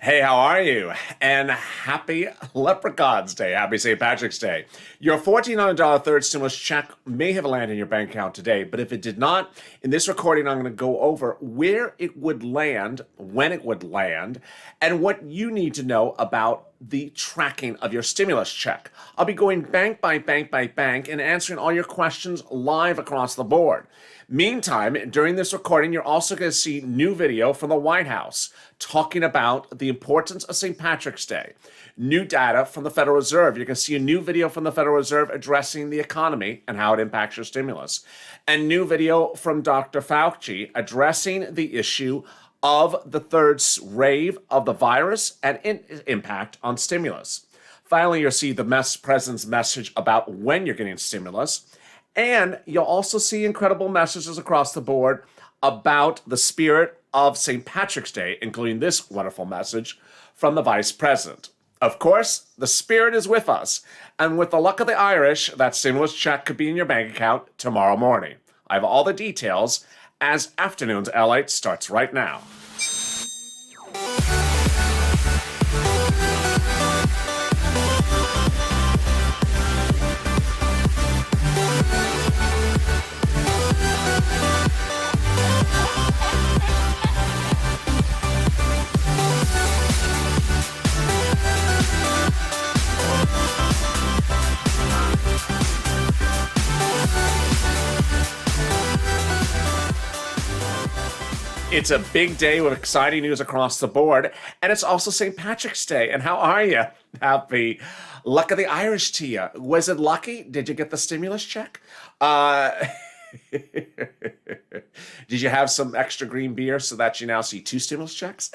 Hey, how are you? And happy Leprechaun's Day. Happy St. Patrick's Day. Your $1,400 third stimulus check may have landed in your bank account today, but if it did not, in this recording, I'm going to go over where it would land, when it would land, and what you need to know about the tracking of your stimulus check. I'll be going bank by bank by bank and answering all your questions live across the board. Meantime, during this recording, you're also going to see new video from the White House talking about the importance of St. Patrick's Day. New data from the Federal Reserve. You're going to see a new video from the Federal Reserve addressing the economy and how it impacts your stimulus. And new video from Dr. Fauci addressing the issue of the third wave of the virus and its impact on stimulus. Finally, you'll see the president's message about when you're getting stimulus. And you'll also see incredible messages across the board about the spirit of St. Patrick's Day, including this wonderful message from the Vice President. Of course, the spirit is with us. And with the luck of the Irish, that stimulus check could be in your bank account tomorrow morning. I have all the details as Afternoons LALATE starts right now. It's a big day with exciting news across the board, and it's also St. Patrick's Day. And how are you? Happy luck of the Irish to you. Was it lucky? Did you get the stimulus check? Did you have some extra green beer so that you now see two stimulus checks?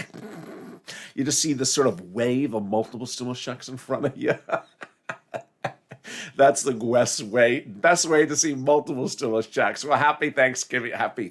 You just see this sort of wave of multiple stimulus checks in front of you. That's the best way to see multiple stimulus checks. Well, happy Thanksgiving, happy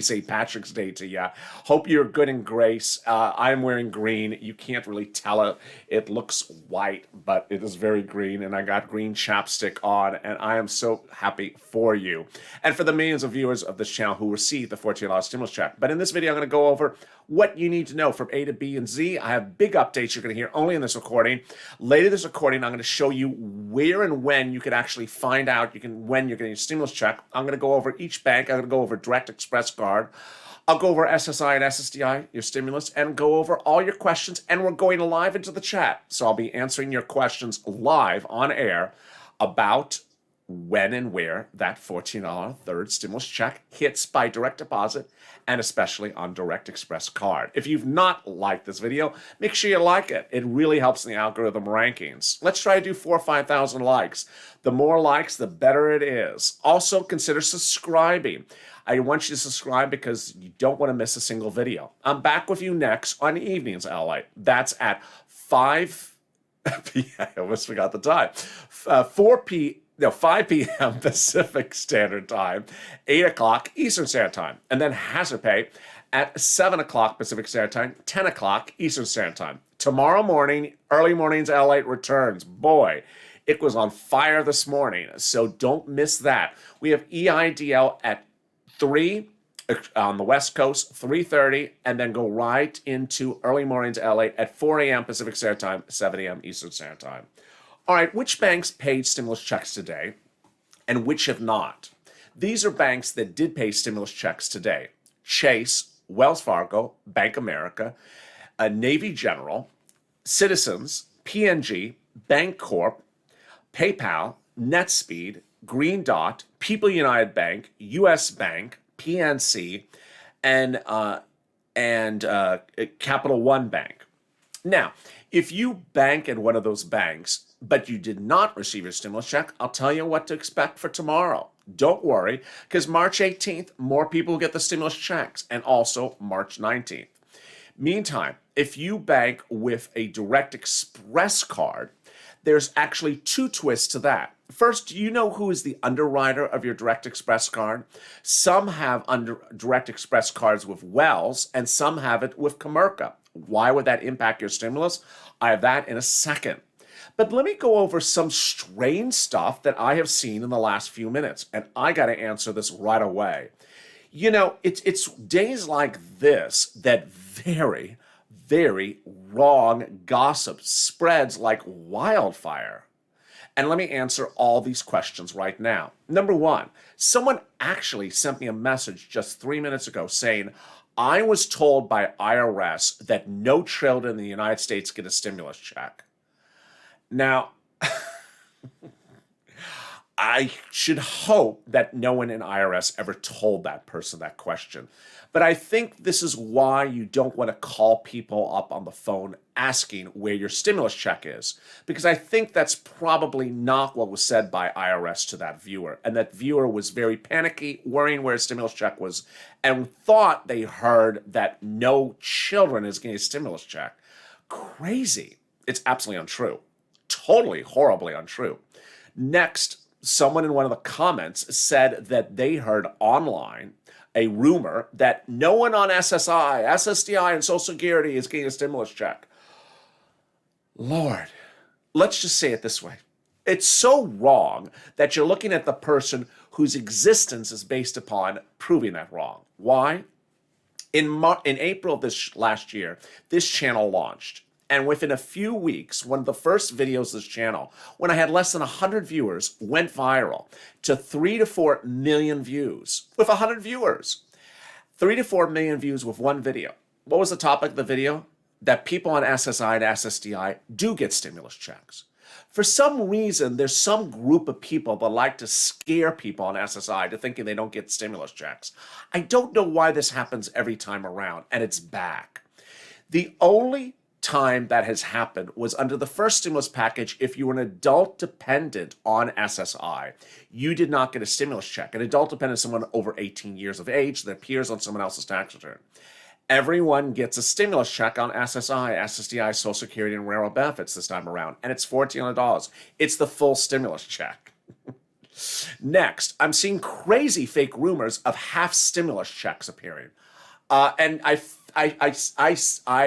St. Patrick's Day to you. Hope you're good in grace. I'm wearing green. You can't really tell it. It looks white, but it is very green, and I got green chapstick on, and I am so happy for you. And for the millions of viewers of this channel who received the $14 stimulus check. But in this video, I'm going to go over what you need to know from A to B and Z. I have big updates you're going to hear only in this recording. Later in this recording, I'm going to show you where and when you could actually find out when you're getting a stimulus check. I'm going to go over each bank. I'm going to go over Direct Express Card. I'll go over SSI and SSDI, your stimulus, and go over all your questions. And we're going live into the chat. So I'll be answering your questions live on air about when and where that $14 third stimulus check hits by direct deposit, and especially on Direct Express Card. If you've not liked this video, make sure you like it. It really helps in the algorithm rankings. Let's try to do 4,000 or 5,000 likes. The more likes, the better it is. Also, consider subscribing. I want you to subscribe because you don't want to miss a single video. I'm back with you next on Evenings LA. That's at 5 p.m. I almost forgot the time. 5 p.m. Pacific Standard Time, 8 o'clock Eastern Standard Time, and then Hazard Pay at 7 o'clock Pacific Standard Time, 10 o'clock Eastern Standard Time. Tomorrow morning, early mornings LA returns. Boy, it was on fire this morning, so don't miss that. We have EIDL at 3 on the West Coast, 3:30, and then go right into early mornings LA at 4 a.m. Pacific Standard Time, 7 a.m. Eastern Standard Time. All right, which banks paid stimulus checks today and which have not? These are banks that did pay stimulus checks today. Chase, Wells Fargo, Bank America, Navy General, Citizens, PNG, Bancorp, PayPal, NetSpeed, Green Dot, People United Bank, US Bank, PNC, and Capital One Bank. Now, if you bank at one of those banks, but you did not receive your stimulus check, I'll tell you what to expect for tomorrow. Don't worry, because March 18th, more people will get the stimulus checks, and also March 19th. Meantime, if you bank with a Direct Express card, there's actually two twists to that. First, do you know who is the underwriter of your Direct Express card? Some have Direct Express cards with Wells, and some have it with Comerica. Why would that impact your stimulus? I have that in a second. But let me go over some strange stuff that I have seen in the last few minutes, and I got to answer this right away. You know, it's days like this that very, very wrong gossip spreads like wildfire. And let me answer all these questions right now. Number one, someone actually sent me a message just 3 minutes ago saying, I was told by IRS that no children in the United States get a stimulus check. Now, I should hope that no one in IRS ever told that person that question. But I think this is why you don't want to call people up on the phone asking where your stimulus check is. Because I think that's probably not what was said by IRS to that viewer. And that viewer was very panicky, worrying where his stimulus check was, and thought they heard that no children is getting a stimulus check. Crazy. It's absolutely untrue. Totally, horribly untrue. Next, someone in one of the comments said that they heard online a rumor that no one on SSI, SSDI, and Social Security is getting a stimulus check. Lord, let's just say it this way. It's so wrong that you're looking at the person whose existence is based upon proving that wrong. Why? In April of this last year, this channel launched. And within a few weeks, one of the first videos of this channel, when I had less than 100 viewers, went viral to 3 to 4 million views with 100 viewers. 3 to 4 million views with one video. What was the topic of the video? That people on SSI and SSDI do get stimulus checks. For some reason, there's some group of people that like to scare people on SSI to thinking they don't get stimulus checks. I don't know why this happens every time around, and it's back. The only time that has happened was under the first stimulus package. If you were an adult dependent on SSI, you did not get a stimulus check. An adult dependent is someone over 18 years of age that appears on someone else's tax return. Everyone gets a stimulus check on SSI, SSDI, Social Security, and railroad benefits this time around, and it's $1,400. It's the full stimulus check. Next, I'm seeing crazy fake rumors of half stimulus checks appearing. And I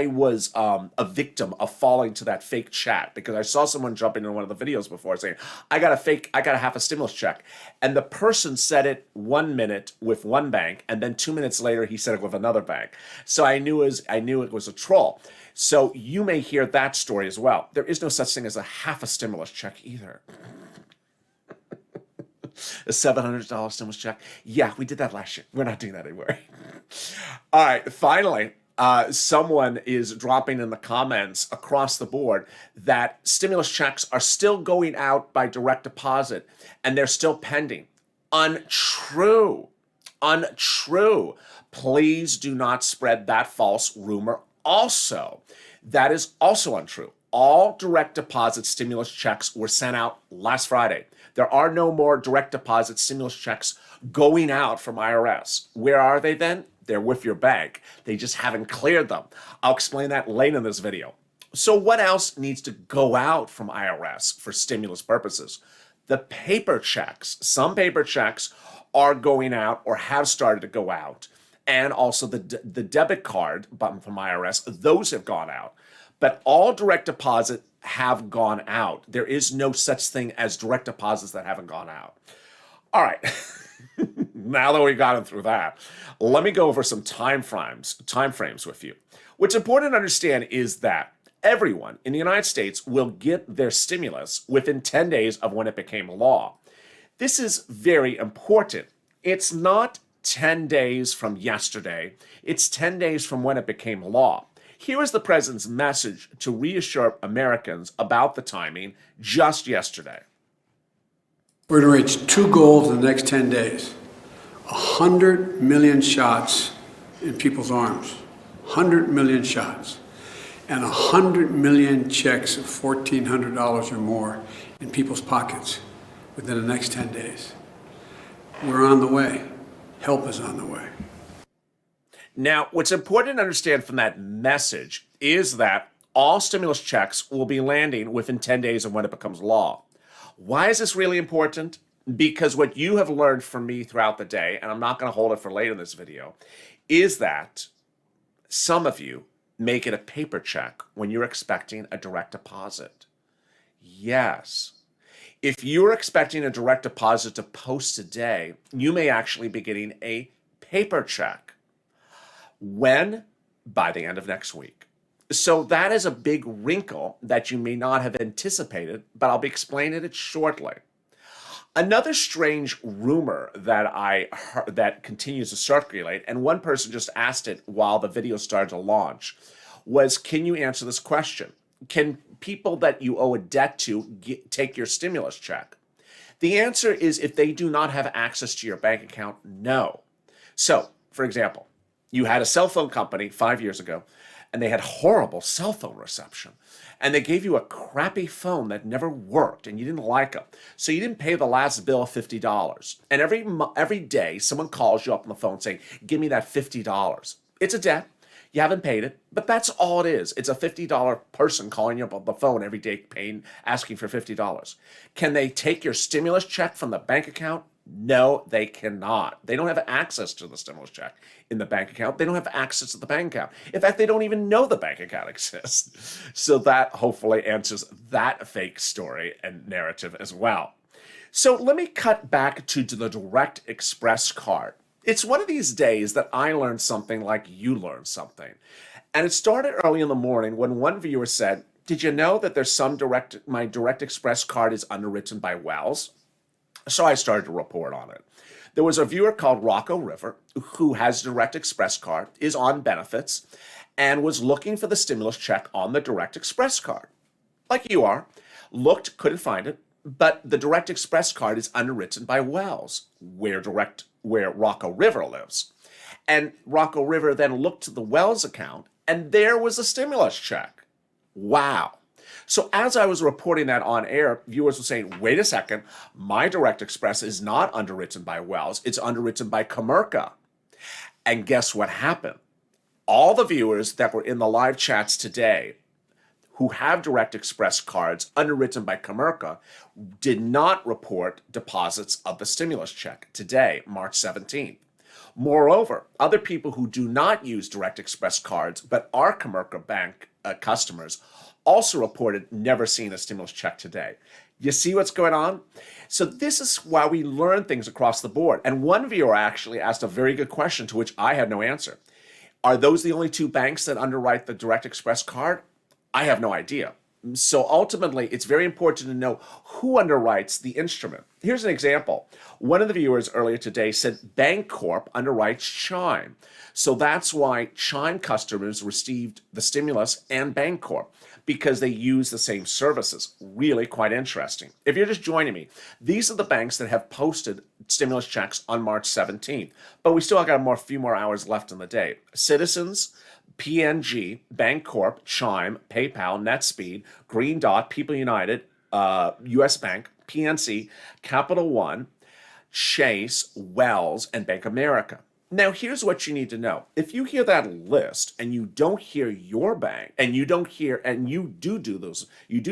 was a victim of falling to that fake chat because I saw someone jumping in one of the videos before saying, I got a half a stimulus check. And the person said it 1 minute with one bank, and then 2 minutes later he said it with another bank. So I knew it was a troll. So you may hear that story as well. There is no such thing as a half a stimulus check either. A $700 stimulus check. Yeah, we did that last year. We're not doing that anymore. All right, finally, someone is dropping in the comments across the board that stimulus checks are still going out by direct deposit and they're still pending. Untrue. Untrue. Please do not spread that false rumor also. That is also untrue. All direct deposit stimulus checks were sent out last Friday. There are no more direct deposit stimulus checks going out from IRS. Where are they then? They're with your bank. They just haven't cleared them. I'll explain that later in this video. So what else needs to go out from IRS for stimulus purposes? The paper checks. Some paper checks are going out or have started to go out. And also the debit card button from IRS, those have gone out. But all direct deposit have gone out. There is no such thing as direct deposits that haven't gone out. All right. Now that we got through that, let me go over some time frames with you. What's important to understand is that everyone in the United States will get their stimulus within 10 days of when it became law. This is very important. It's not 10 days from yesterday. It's 10 days from when it became law. Here is the president's message to reassure Americans about the timing just yesterday. We're going to reach two goals in the next 10 days. 100 million shots in people's arms. 100 million shots. And 100 million checks of $1,400 or more in people's pockets within the next 10 days. We're on the way. Help is on the way. Now, what's important to understand from that message is that all stimulus checks will be landing within 10 days of when it becomes law. Why is this really important? Because what you have learned from me throughout the day, and I'm not going to hold it for later in this video, is that some of you make it a paper check when you're expecting a direct deposit. Yes. If you're expecting a direct deposit to post today, you may actually be getting a paper check. When? By the end of next week. So that is a big wrinkle that you may not have anticipated, but I'll be explaining it shortly. Another strange rumor that I heard that continues to circulate, and one person just asked it while the video started to launch, was, can you answer this question? Can people that you owe a debt to take your stimulus check? The answer is, if they do not have access to your bank account, no. So, for example, you had a cell phone company 5 years ago, and they had horrible cell phone reception. And they gave you a crappy phone that never worked, and you didn't like them. So you didn't pay the last bill of $50. And every day, someone calls you up on the phone saying, give me that $50. It's a debt. You haven't paid it, but that's all it is. It's a $50 person calling you up on the phone every day, asking for $50. Can they take your stimulus check from the bank account? No, they cannot. They don't have access to the stimulus check in the bank account. They don't have access to the bank account. In fact, they don't even know the bank account exists. So that hopefully answers that fake story and narrative as well. So let me cut back to the Direct Express card. It's one of these days that I learned something like you learned something. And it started early in the morning when one viewer said, did you know that my Direct Express card is underwritten by Wells? So I started to report on it. There was a viewer called Rocco River who has Direct Express card, is on benefits, and was looking for the stimulus check on the Direct Express card. Like you are, looked, couldn't find it, but the Direct Express card is underwritten by Wells, where Rocco River lives. And Rocco River then looked to the Wells account, and there was a stimulus check. Wow. So as I was reporting that on air, viewers were saying, wait a second, my Direct Express is not underwritten by Wells, it's underwritten by Comerica. And guess what happened? All the viewers that were in the live chats today who have Direct Express cards underwritten by Comerica did not report deposits of the stimulus check today, March 17th. Moreover, other people who do not use Direct Express cards but are Comerica Bank customers also reported never seeing a stimulus check today. You see what's going on? So this is why we learn things across the board. And one viewer actually asked a very good question to which I had no answer. Are those the only two banks that underwrite the Direct Express card? I have no idea. So ultimately, it's very important to know who underwrites the instrument. Here's an example. One of the viewers earlier today said Bancorp underwrites Chime. So that's why Chime customers received the stimulus and Bancorp, because they use the same services. Really quite interesting. If you're just joining me, these are the banks that have posted stimulus checks on March 17th, but we still got a few more hours left in the day. Citizens, PNG, Bancorp, Chime, PayPal, NetSpeed, Green Dot, People United, US Bank, PNC, Capital One, Chase, Wells, and Bank America. Now, here's what you need to know. If you hear that list and you don't hear your bank, and you do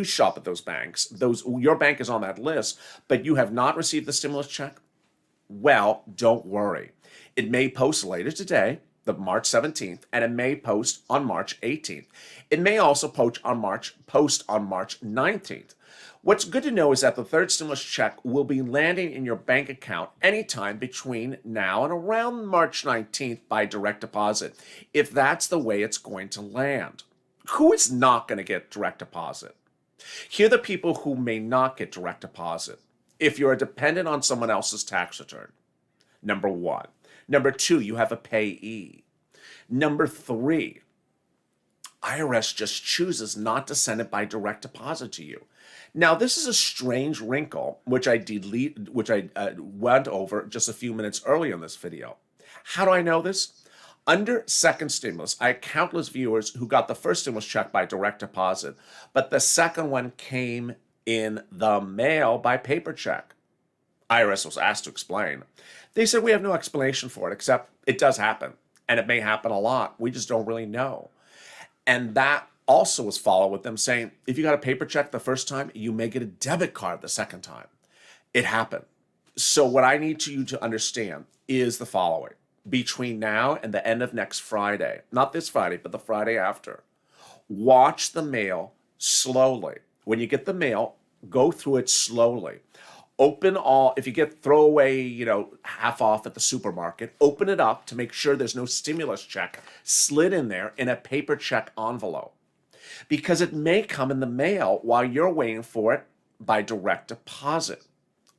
shop at those banks, your bank is on that list, but you have not received the stimulus check, well, don't worry. It may post later today, the March 17th, and it may post on March 18th. It may also post on March 19th. What's good to know is that the third stimulus check will be landing in your bank account anytime between now and around March 19th by direct deposit, if that's the way it's going to land. Who is not going to get direct deposit? Here are the people who may not get direct deposit. If you're a dependent on someone else's tax return, number one. Number two, you have a payee. Number three, IRS just chooses not to send it by direct deposit to you. Now, this is a strange wrinkle, which I went over just a few minutes earlier in this video. How do I know this? Under second stimulus, I had countless viewers who got the first stimulus check by direct deposit, but the second one came in the mail by paper check. IRS was asked to explain. They said, we have no explanation for it, except it does happen, and it may happen a lot. We just don't really know. And that also was followed with them saying, if you got a paper check the first time, you may get a debit card the second time. It happened. So what I need you to understand is the following. Between now and the end of next Friday, not this Friday, but the Friday after, watch the mail slowly. When you get the mail, go through it slowly. Open all, if you get throwaway, half off at the supermarket, open it up to make sure there's no stimulus check slid in there in a paper check envelope. because it may come in the mail while you're waiting for it by direct deposit.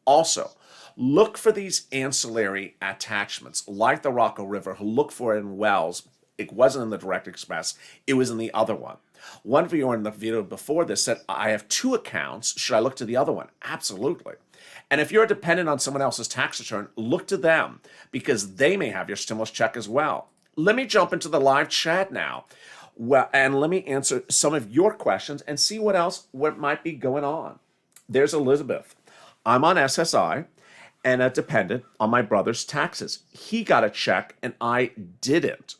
Also, look for these ancillary attachments like the Rocco River, who look for it in Wells. It wasn't in the Direct Express, it was in the other one. One viewer in the video before this said, I have two accounts. Should I look to the other one? Absolutely. And if you're dependent on someone else's tax return, look to them because they may have your stimulus check as well. Let me jump into the live chat now. Well, and let me answer some of your questions and see what might be going on. There's Elizabeth. I'm on SSI and a dependent on my brother's taxes. He got a check and I didn't.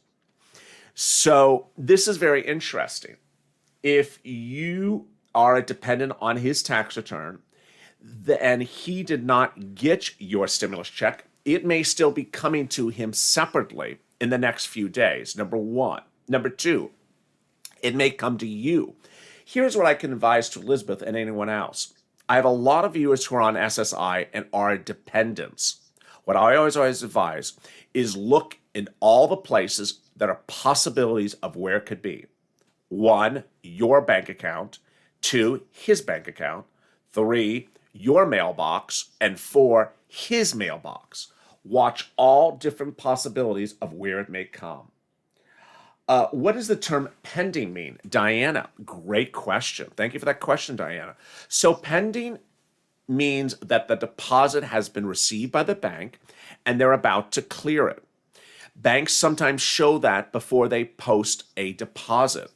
So this is very interesting. If you are a dependent on his tax return and he did not get your stimulus check, it may still be coming to him separately in the next few days, number one. Number two, it may come to you. Here's what I can advise to Elizabeth and anyone else. I have a lot of viewers who are on SSI and are dependents. What I always advise is look in all the places that are possibilities of where it could be. 1, your bank account. 2, his bank account. 3, your mailbox. And 4, his mailbox. Watch all different possibilities of where it may come. What does the term pending mean? Diana, great question. Thank you for that question, Diana. So pending means that the deposit has been received by the bank and they're about to clear it. Banks sometimes show that before they post a deposit.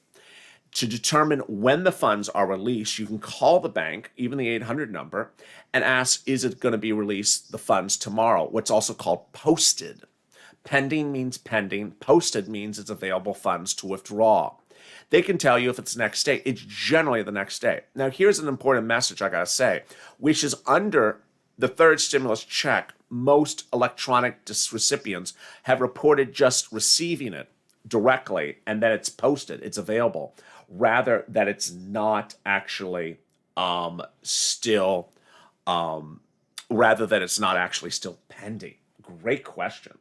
To determine when the funds are released, you can call the bank, even the 800 number, and ask, is it going to be released, the funds tomorrow? What's also called posted. Pending means pending. Posted means it's available funds to withdraw. They can tell you if it's next day. It's generally the next day. Now, here's an important message I got to say, which is under the third stimulus check, most electronic recipients have reported just receiving it directly and that it's posted, it's available, rather that it's not actually still pending. Great question.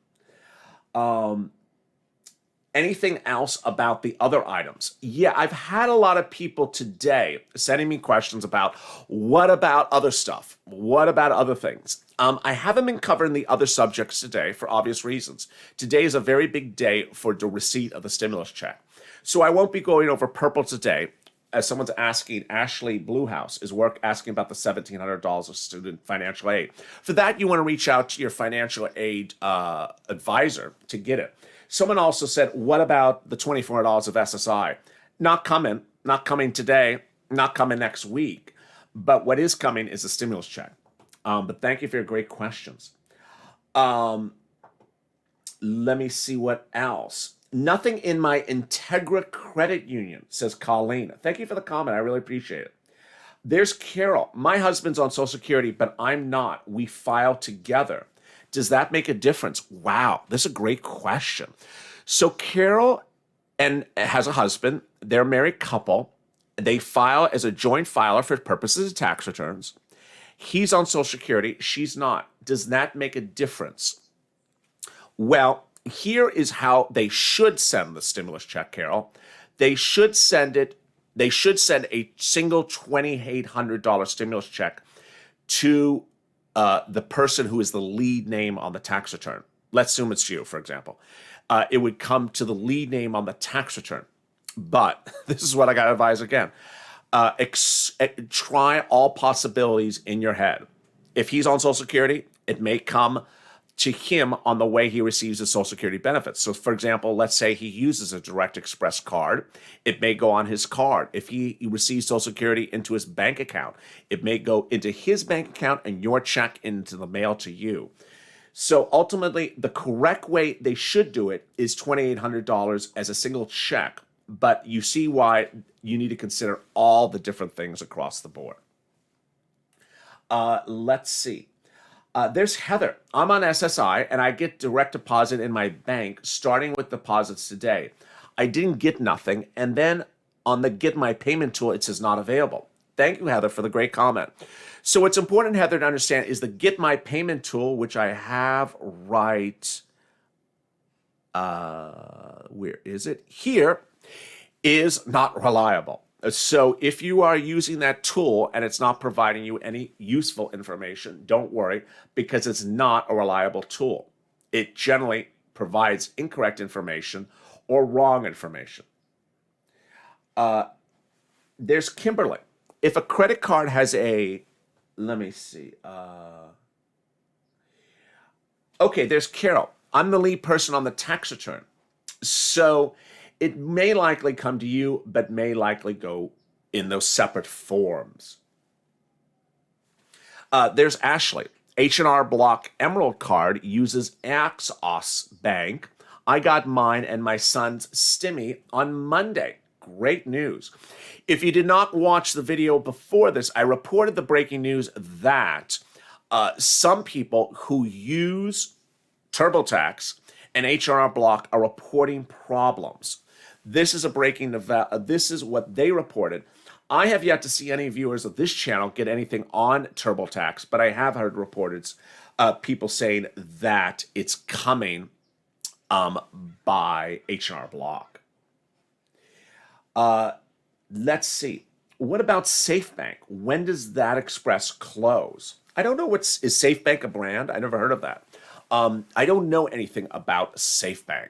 Anything else about the other items? Yeah, I've had a lot of people today sending me questions about what about other stuff? What about other things? I haven't been covering the other subjects today for obvious reasons. Today is a very big day for the receipt of the stimulus check. So I won't be going over purple today. As someone's asking, Ashley Bluehouse is asking about the $1,700 of student financial aid. For that, you want to reach out to your financial aid advisor to get it. Someone also said, what about the $2,400 of SSI? Not coming today, not coming next week. But what is coming is a stimulus check. But thank you for your great questions. Let me see what else. Nothing in my Integra Credit Union, says Colleen. Thank you for the comment. I really appreciate it. There's Carol. My husband's on Social Security, but I'm not. We file together. Does that make a difference? Wow, this is a great question. So Carol has a husband. They're a married couple. They file as a joint filer for purposes of tax returns. He's on Social Security. She's not. Does that make a difference? Well, here is how they should send the stimulus check, Carol. They should send a single $2,800 stimulus check to the person who is the lead name on the tax return. Let's assume it's you, for example. It would come to the lead name on the tax return. But this is what I got to advise again. Try all possibilities in your head. If he's on Social Security, it may come to him on the way he receives his Social Security benefits. So, for example, let's say he uses a Direct Express card. It may go on his card. If he receives Social Security into his bank account, it may go into his bank account and your check into the mail to you. So ultimately, the correct way they should do it is $2,800 as a single check. But you see why you need to consider all the different things across the board. Let's see. There's Heather. I'm on SSI and I get direct deposit in my bank starting with deposits today. I didn't get nothing. And then on the Get My Payment tool, it says not available. Thank you, Heather, for the great comment. So what's important, Heather, to understand is the Get My Payment tool, which I have right, where is it? Here. is not reliable. So if you are using that tool and it's not providing you any useful information, don't worry, because it's not a reliable tool. It generally provides incorrect information or wrong information. There's Kimberly. If a credit card has let me see. Okay, there's Carol. I'm the lead person on the tax return. So it may likely come to you, but may likely go in those separate forms. There's Ashley. H&R Block Emerald card uses Axos Bank. I got mine and my son's Stimmy on Monday. Great news. If you did not watch the video before this, I reported the breaking news that some people who use TurboTax and H&R Block are reporting problems. This is this is what they reported. I have yet to see any viewers of this channel get anything on TurboTax, but I have heard reported people saying that it's coming by H&R Block. Let's see. What about SafeBank? When does that express close? I don't know. Is SafeBank a brand? I never heard of that. I don't know anything about SafeBank.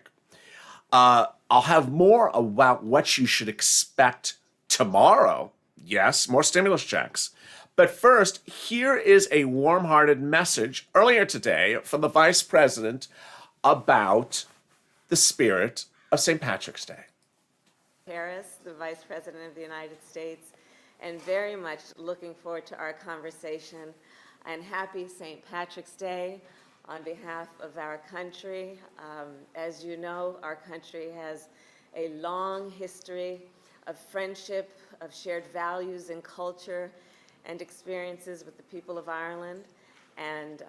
I'll have more about what you should expect tomorrow. Yes, more stimulus checks. But first, here is a warm-hearted message earlier today from the Vice President about the spirit of St. Patrick's Day. Harris, the Vice President of the United States, and very much looking forward to our conversation. And happy St. Patrick's Day on behalf of our country. As you know, our country has a long history of friendship, of shared values and culture and experiences with the people of Ireland. And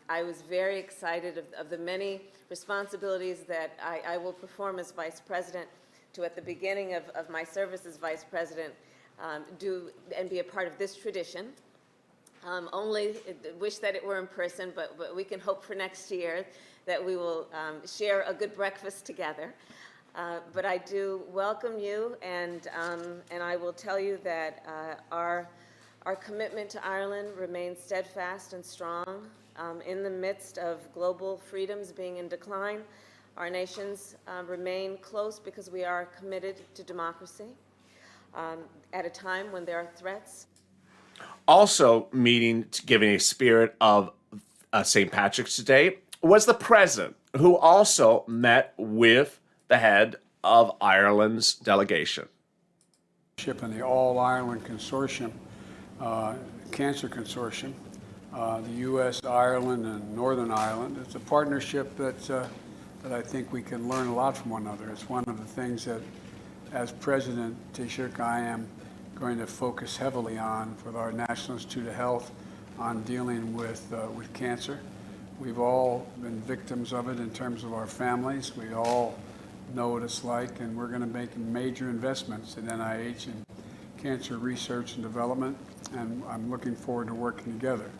I was very excited of the many responsibilities that I will perform as Vice President to, at the beginning of my service as Vice President, do and be a part of this tradition. Only wish that it were in person, but we can hope for next year that we will share a good breakfast together. But I do welcome you, and I will tell you that our commitment to Ireland remains steadfast and strong. In the midst of global freedoms being in decline, our nations remain close because we are committed to democracy at a time when there are threats. Also giving a spirit of St. Patrick's Day was the president, who also met with the head of Ireland's delegation. In the All Ireland Consortium, Cancer Consortium, the U.S., Ireland, and Northern Ireland. It's a partnership that I think we can learn a lot from one another. It's one of the things that, as President Taoiseach, I am going to focus heavily on with our National Institute of Health on dealing with cancer. We've all been victims of it in terms of our families. We all know what it's like, and we're going to make major investments in NIH and cancer research and development, and I'm looking forward to working together.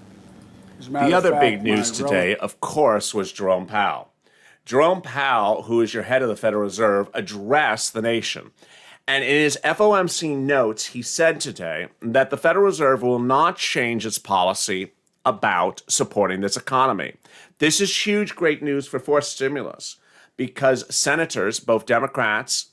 The other big news today, of course, was Jerome Powell. Jerome Powell, who is your head of the Federal Reserve, addressed the nation. And in his FOMC notes, he said today that the Federal Reserve will not change its policy about supporting this economy. This is huge, great news for forced stimulus, because senators, both Democrats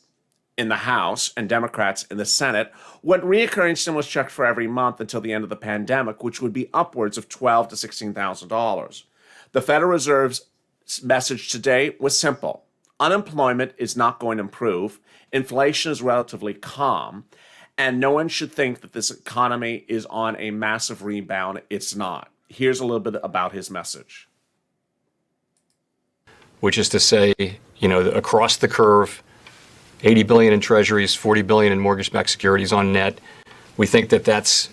in the House and Democrats in the Senate, want reoccurring stimulus checks for every month until the end of the pandemic, which would be upwards of $12,000 to $16,000. The Federal Reserve's message today was simple. Unemployment is not going to improve. Inflation is relatively calm, and no one should think that this economy is on a massive rebound. It's not. Here's a little bit about his message. Which is to say, across the curve, 80 billion in treasuries, 40 billion in mortgage-backed securities on net. We think that that's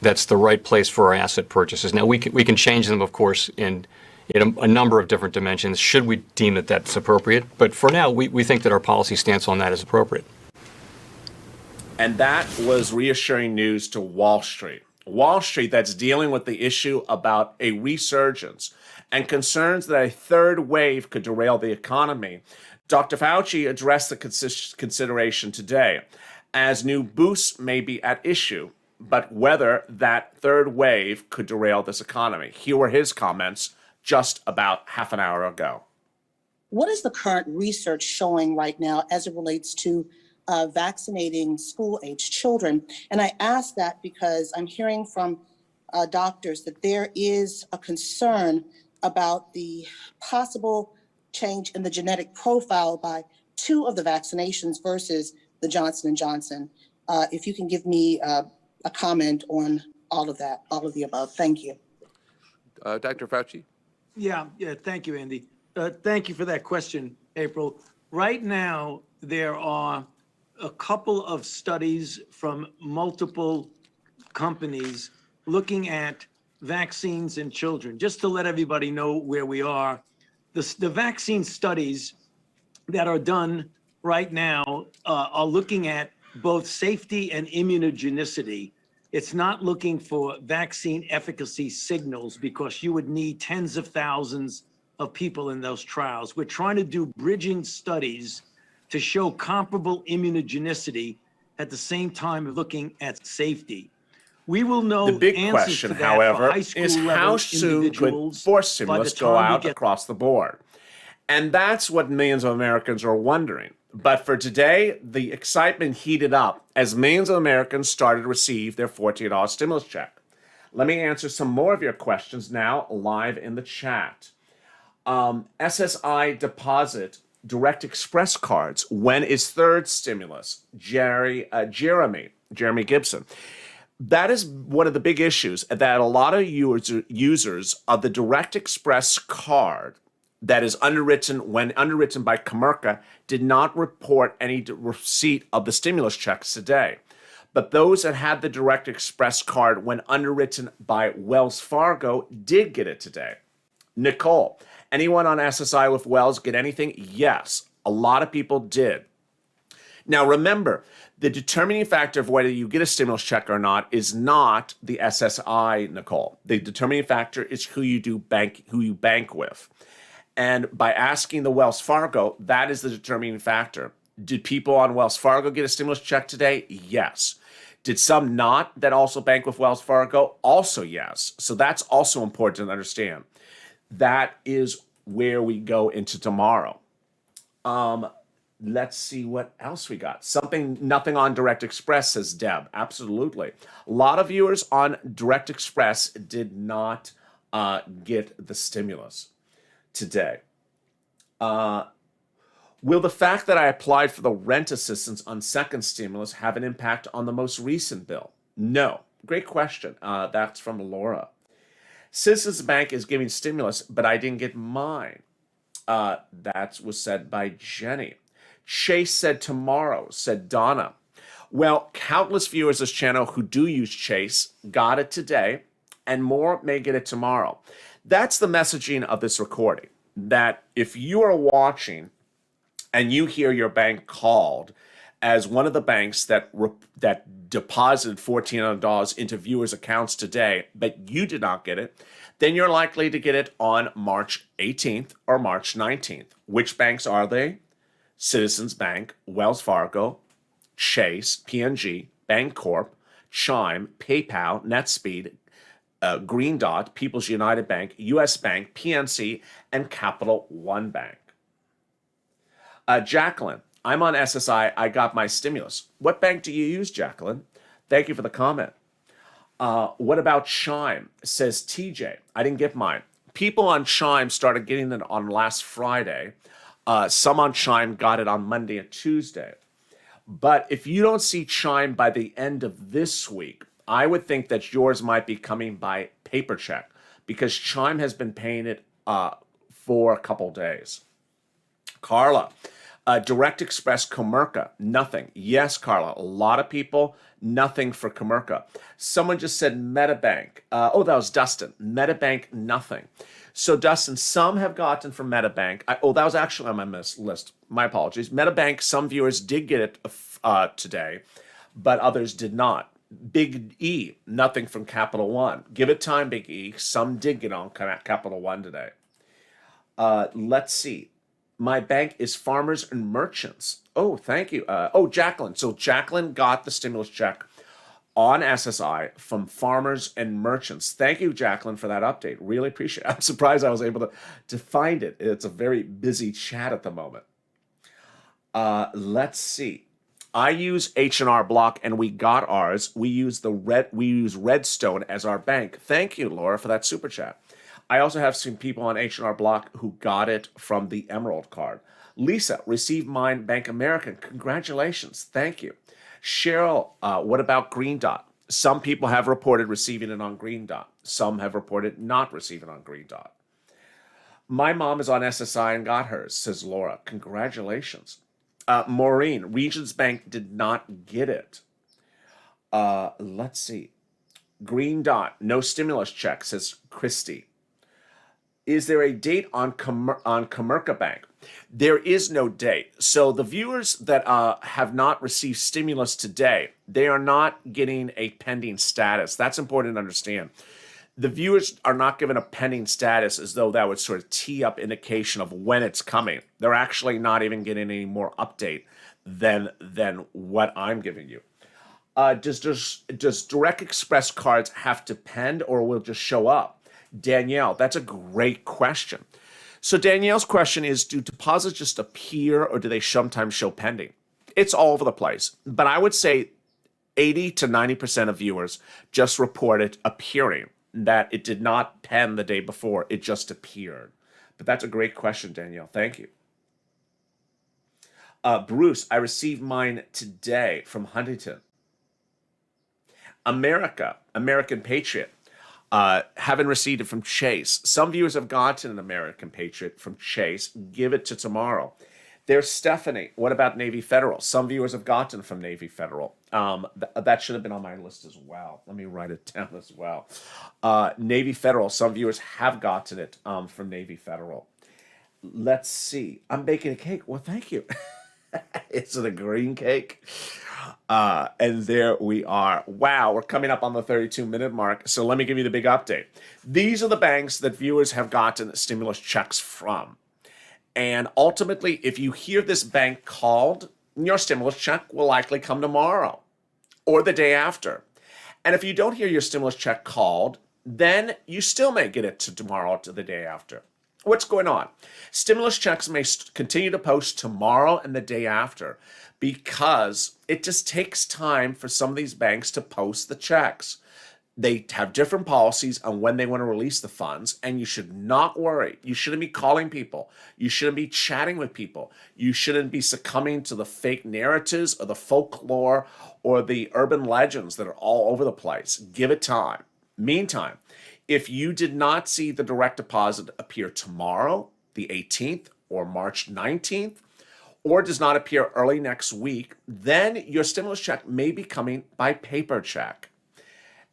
the right place for our asset purchases. Now, we can change them, of course, in a number of different dimensions, should we deem that that's appropriate. But for now, we think that our policy stance on that is appropriate. And that was reassuring news to Wall Street. Wall Street that's dealing with the issue about a resurgence and concerns that a third wave could derail the economy. Dr. Fauci addressed the consideration today, as new boosts may be at issue, but whether that third wave could derail this economy. Here were his comments just about half an hour ago. What is the current research showing right now as it relates to vaccinating school-age children? And I ask that because I'm hearing from doctors that there is a concern about the possible change in the genetic profile by 2 of the vaccinations versus the Johnson & Johnson. If you can give me a comment on all of that, all of the above. Thank you. Dr. Fauci? Yeah, thank you, Andy. Thank you for that question, April. Right now, there are a couple of studies from multiple companies looking at vaccines in children. Just to let everybody know where we are, the vaccine studies that are done right now are looking at both safety and immunogenicity. It's not looking for vaccine efficacy signals because you would need tens of thousands of people in those trials. We're trying to do bridging studies to show comparable immunogenicity at the same time of looking at safety. We will know The big answers question, to that however, for high school is level how soon could individuals force by the stimulus go time we out get across the board? And that's what millions of Americans are wondering. But for today, the excitement heated up as millions of Americans started to receive their $14 stimulus check. Let me answer some more of your questions now live in the chat. SSI deposit direct express cards. When is third stimulus? Jeremy Gibson. That is one of the big issues, that a lot of users of the direct express card that is when underwritten by Comerica, did not report any receipt of the stimulus checks today. But those that had the direct express card when underwritten by Wells Fargo did get it today. Nicole, anyone on SSI with Wells get anything? Yes, a lot of people did. Now remember, the determining factor of whether you get a stimulus check or not is not the SSI, Nicole. The determining factor is who you bank with. And by asking the Wells Fargo, that is the determining factor. Did people on Wells Fargo get a stimulus check today? Yes. Did some not that also bank with Wells Fargo? Also yes. So that's also important to understand. That is where we go into tomorrow. Let's see what else we got. Nothing on Direct Express, says Deb. Absolutely. A lot of viewers on Direct Express did not get the stimulus today. Will the fact that I applied for the rent assistance on second stimulus have an impact on the most recent bill? No. Great question. That's from Laura. Citizens Bank is giving stimulus, but I didn't get mine. That was said by Jenny. Chase said tomorrow, said Donna. Well, countless viewers of this channel who do use Chase got it today, and more may get it tomorrow. That's the messaging of this recording, that if you are watching and you hear your bank called as one of the banks that deposited $1,400 into viewers' accounts today, but you did not get it, then you're likely to get it on March 18th or March 19th. Which banks are they? Citizens Bank, Wells Fargo, Chase, PNG, Bancorp, Chime, PayPal, NetSpeed, Green Dot, People's United Bank, US Bank, PNC, and Capital One Bank. Jacqueline, I'm on SSI. I got my stimulus. What bank do you use, Jacqueline? Thank you for the comment. What about Chime? Says TJ. I didn't get mine. People on Chime started getting it on last Friday. Some on Chime got it on Monday and Tuesday. But if you don't see Chime by the end of this week, I would think that yours might be coming by paper check, because Chime has been paying it for a couple days. Carla, Direct Express Comerica, nothing. Yes, Carla, a lot of people, nothing for Comerica. Someone just said Metabank. That was Dustin. Metabank, nothing. So Dustin, some have gotten from Metabank. That was actually on my list. My apologies. Metabank, some viewers did get it today, but others did not. Big E, nothing from Capital One. Give it time, Big E. Some did get on Capital One today. Let's see. My bank is Farmers and Merchants. Oh, thank you. Jacqueline. So Jacqueline got the stimulus check on SSI from Farmers and Merchants. Thank you, Jacqueline, for that update. Really appreciate it. I'm surprised I was able to find it. It's a very busy chat at the moment. Let's see. I use H&R Block, and we got ours. We use Redstone as our bank. Thank you, Laura, for that super chat. I also have some people on H&R Block who got it from the Emerald card. Lisa received mine Bank American. Congratulations. Thank you. Cheryl, what about Green Dot? Some people have reported receiving it on Green Dot. Some have reported not receiving it on Green Dot. My mom is on SSI and got hers, says Laura. Congratulations. Maureen, Regions Bank did not get it. Let's see. Green Dot, no stimulus check, says Christy. Is there a date on Comerica Bank? There is no date. So the viewers that have not received stimulus today, they are not getting a pending status. That's important to understand. The viewers are not given a pending status as though that would sort of tee up indication of when it's coming. They're actually not even getting any more update than what I'm giving you. Does Direct Express cards have to pend or will it just show up? Danielle, that's a great question. So Danielle's question is, do deposits just appear or do they sometimes show pending? It's all over the place. But I would say 80 to 90% of viewers just reported appearing, that it did not pen the day before, it just appeared. But that's a great question, Danielle. Thank you. Bruce, I received mine today from Huntington. American Patriot. Haven't received it from Chase. Some viewers have gotten an American Patriot from Chase. Give it to tomorrow. There's Stephanie. What about Navy Federal? Some viewers have gotten from Navy Federal. That should have been on my list as well. Let me write it down as well. Navy Federal. Some viewers have gotten it from Navy Federal. Let's see. I'm baking a cake. Well, thank you. Is it a green cake? And there we are. Wow, we're coming up on the 32-minute mark. So let me give you the big update. These are the banks that viewers have gotten stimulus checks from. And ultimately, if you hear this bank called, your stimulus check will likely come tomorrow or the day after. And if you don't hear your stimulus check called, then you still may get it to tomorrow to the day after. What's going on? Stimulus checks may continue to post tomorrow and the day after because it just takes time for some of these banks to post the checks. They have different policies on when they want to release the funds, and you should not worry. You shouldn't be calling people. You shouldn't be chatting with people. You shouldn't be succumbing to the fake narratives or the folklore or the urban legends that are all over the place. Give it time. Meantime, if you did not see the direct deposit appear tomorrow, the 18th, or March 19th, or does not appear early next week, then your stimulus check may be coming by paper check.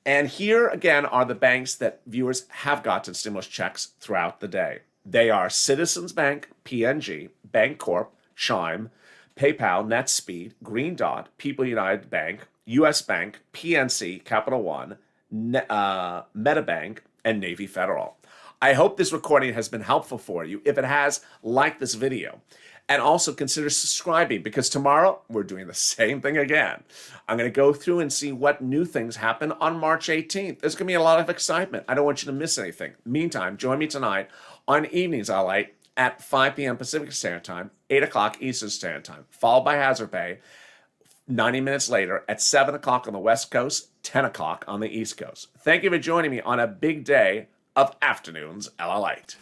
And here again are the banks that viewers have gotten stimulus checks throughout the day. They are Citizens Bank, PNG, Bancorp, Chime, PayPal, NetSpeed, Green Dot, People United Bank, US Bank, PNC, Capital One, MetaBank, and Navy Federal. I hope this recording has been helpful for you. If it has, like this video. And also consider subscribing because tomorrow we're doing the same thing again. I'm going to go through and see what new things happen on March 18th. There's going to be a lot of excitement. I don't want you to miss anything. Meantime, join me tonight on Evenings LALATE at 5 p.m. Pacific Standard Time, 8 o'clock Eastern Standard Time, followed by Hazard Pay 90 minutes later at 7 o'clock on the West Coast, 10 o'clock on the East Coast. Thank you for joining me on a big day of Afternoons LALATE.